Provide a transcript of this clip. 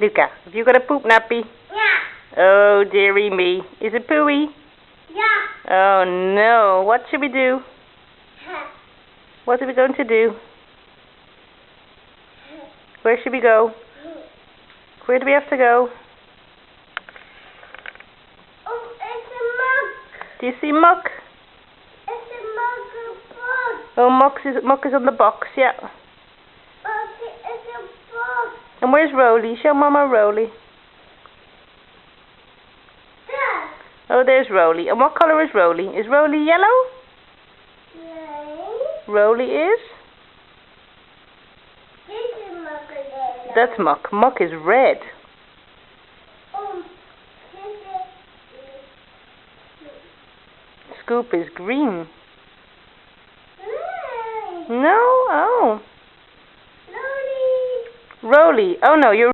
Luca, have you got a poop nappy? Yeah. Oh, dearie me. Is it pooey? Yeah. Oh, no. What should we do? What are we going to do? Where should we go? Where do we have to go? Oh, it's a mug. Do you see Muck? It's a mug of box. Oh, Muck is on the box, yeah. It's a box. And where's Roly? Show Mama Roly. There. Oh, there's Roly. And what colour is Roly? Is Roly yellow? Right. Roly is? This is mug of yellow. That's Muck. Muck is red. Oh, Scoop is green. Right. No? Oh. Roly. Roly. Oh, no, you're